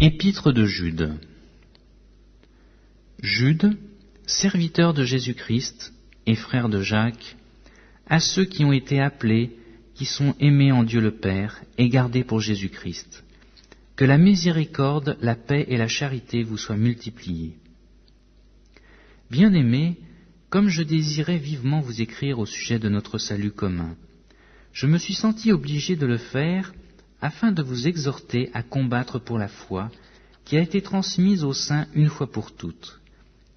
Épître de Jude. Jude, serviteur de Jésus-Christ et frère de Jacques, à ceux qui ont été appelés, qui sont aimés en Dieu le Père et gardés pour Jésus-Christ. Que la miséricorde, la paix et la charité vous soient multipliées. Bien-aimés, comme je désirais vivement vous écrire au sujet de notre salut commun, je me suis senti obligé de le faire afin de vous exhorter à combattre pour la foi qui a été transmise aux saints une fois pour toutes,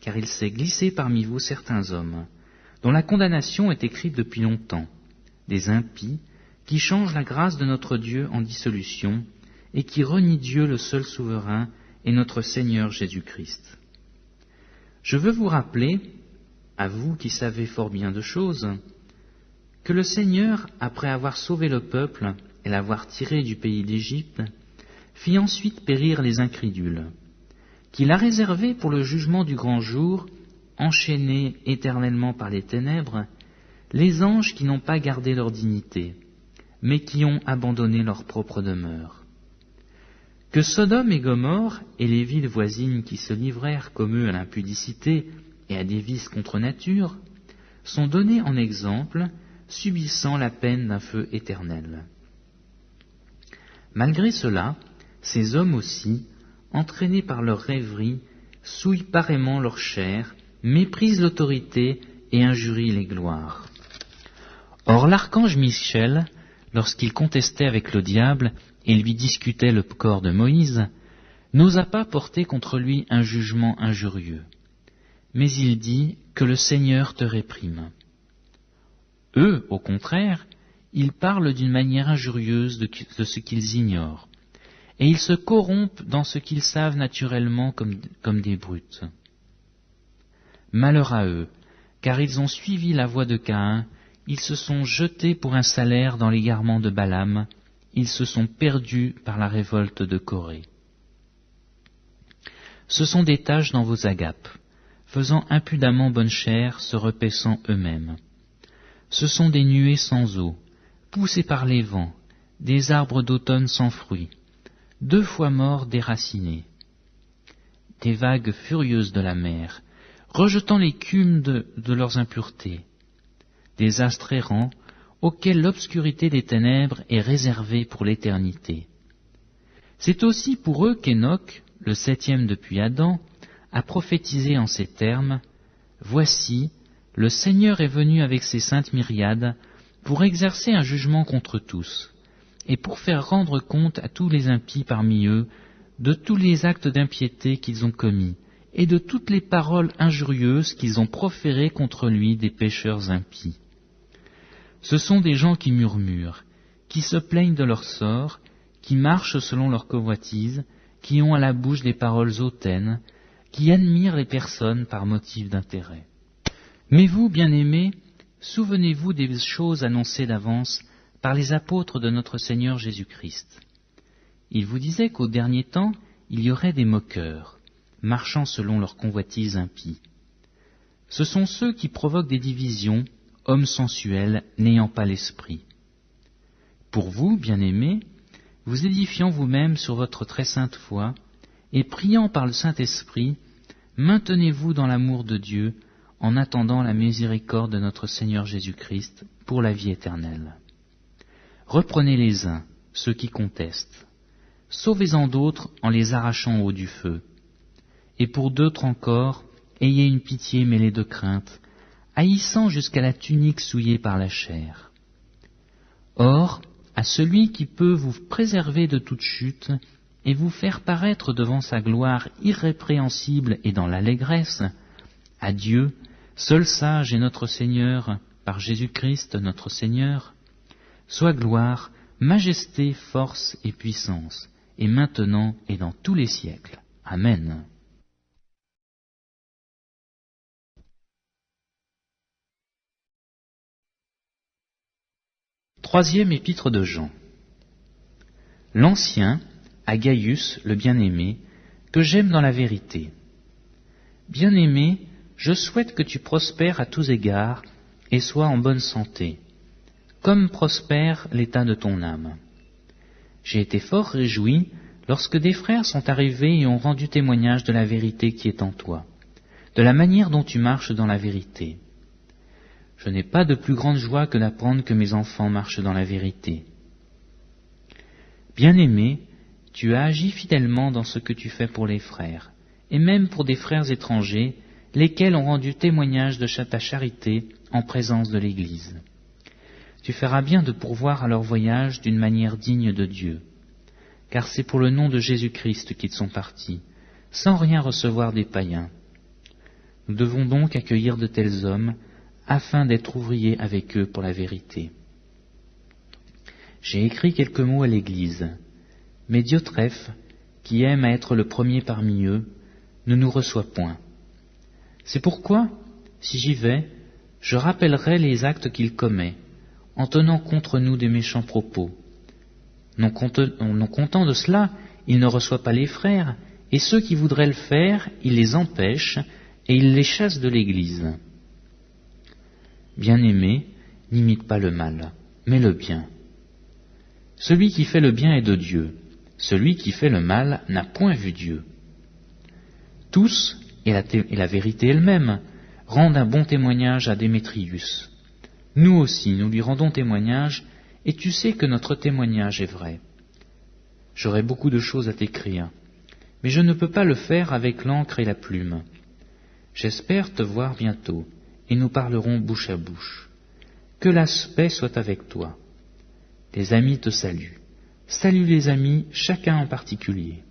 car il s'est glissé parmi vous certains hommes, dont la condamnation est écrite depuis longtemps, des impies qui changent la grâce de notre Dieu en dissolution et qui renient Dieu le seul souverain et notre Seigneur Jésus-Christ. Je veux vous rappeler, à vous qui savez fort bien de choses, que le Seigneur, après avoir sauvé le peuple et l'avoir tiré du pays d'Égypte, fit ensuite périr les incrédules, qu'il a réservés pour le jugement du grand jour, enchaînés éternellement par les ténèbres, les anges qui n'ont pas gardé leur dignité, mais qui ont abandonné leur propre demeure. Que Sodome et Gomorrhe et les villes voisines qui se livrèrent comme eux à l'impudicité et à des vices contre nature sont donnés en exemple, subissant la peine d'un feu éternel. Malgré cela, ces hommes aussi, entraînés par leur rêverie, souillent pareillement leur chair, méprisent l'autorité et injurient les gloires. Or l'archange Michel, lorsqu'il contestait avec le diable et lui discutait le corps de Moïse, n'osa pas porter contre lui un jugement injurieux. Mais il dit que le Seigneur te réprime. Eux, au contraire, ils parlent d'une manière injurieuse de ce qu'ils ignorent, et ils se corrompent dans ce qu'ils savent naturellement comme des brutes. Malheur à eux, car ils ont suivi la voie de Caïn, ils se sont jetés pour un salaire dans l'égarement de Balaam, ils se sont perdus par la révolte de Corée. Ce sont des taches dans vos agapes, faisant impudemment bonne chère, se repaissant eux-mêmes. Ce sont des nuées sans eau, poussés par les vents, des arbres d'automne sans fruits, 2 fois morts déracinés, des vagues furieuses de la mer, rejetant l'écume de leurs impuretés, des astres errants auxquels l'obscurité des ténèbres est réservée pour l'éternité. C'est aussi pour eux qu'Enoch, le 7e depuis Adam, a prophétisé en ces termes : « Voici, le Seigneur est venu avec ses saintes myriades pour exercer un jugement contre tous, et pour faire rendre compte à tous les impies parmi eux de tous les actes d'impiété qu'ils ont commis, et de toutes les paroles injurieuses qu'ils ont proférées contre lui des pécheurs impies. Ce sont des gens qui murmurent, qui se plaignent de leur sort, qui marchent selon leur convoitise, qui ont à la bouche des paroles hautaines, qui admirent les personnes par motif d'intérêt. Mais vous, bien-aimés, souvenez-vous des choses annoncées d'avance par les apôtres de notre Seigneur Jésus-Christ. Ils vous disaient qu'au dernier temps, il y aurait des moqueurs, marchant selon leur convoitise impie. Ce sont ceux qui provoquent des divisions, hommes sensuels, n'ayant pas l'esprit. Pour vous, bien-aimés, vous édifiant vous-même sur votre très sainte foi, et priant par le Saint-Esprit, maintenez-vous dans l'amour de Dieu, en attendant la miséricorde de notre Seigneur Jésus-Christ pour la vie éternelle. Reprenez les uns, ceux qui contestent. Sauvez-en d'autres en les arrachant au haut du feu. Et pour d'autres encore, ayez une pitié mêlée de crainte, haïssant jusqu'à la tunique souillée par la chair. Or, à celui qui peut vous préserver de toute chute et vous faire paraître devant sa gloire irrépréhensible et dans l'allégresse, à Dieu, seul sage et notre Seigneur, par Jésus-Christ notre Seigneur, soit gloire, majesté, force et puissance, et maintenant et dans tous les siècles. Amen. Troisième épître de Jean. L'Ancien, à Gaius, le bien-aimé, que j'aime dans la vérité. Bien-aimé, je souhaite que tu prospères à tous égards et sois en bonne santé, comme prospère l'état de ton âme. J'ai été fort réjoui lorsque des frères sont arrivés et ont rendu témoignage de la vérité qui est en toi, de la manière dont tu marches dans la vérité. Je n'ai pas de plus grande joie que d'apprendre que mes enfants marchent dans la vérité. Bien-aimé, tu as agi fidèlement dans ce que tu fais pour les frères, et même pour des frères étrangers, lesquels ont rendu témoignage de ta charité en présence de l'Église. Tu feras bien de pourvoir à leur voyage d'une manière digne de Dieu, car c'est pour le nom de Jésus-Christ qu'ils sont partis, sans rien recevoir des païens. Nous devons donc accueillir de tels hommes, afin d'être ouvriers avec eux pour la vérité. J'ai écrit quelques mots à l'Église, mais Diotrephe, qui aime à être le premier parmi eux, ne nous reçoit point. C'est pourquoi, si j'y vais, je rappellerai les actes qu'il commet, en tenant contre nous des méchants propos. Non content de cela, il ne reçoit pas les frères, et ceux qui voudraient le faire, il les empêche, et il les chasse de l'Église. Bien-aimé, n'imite pas le mal, mais le bien. Celui qui fait le bien est de Dieu, celui qui fait le mal n'a point vu Dieu. Tous, et la vérité elle-même, rendent un bon témoignage à Démétrius. Nous aussi, nous lui rendons témoignage, et tu sais que notre témoignage est vrai. J'aurais beaucoup de choses à t'écrire, mais je ne peux pas le faire avec l'encre et la plume. J'espère te voir bientôt, et nous parlerons bouche à bouche. Que la paix soit avec toi. Les amis te saluent. Salue les amis, chacun en particulier.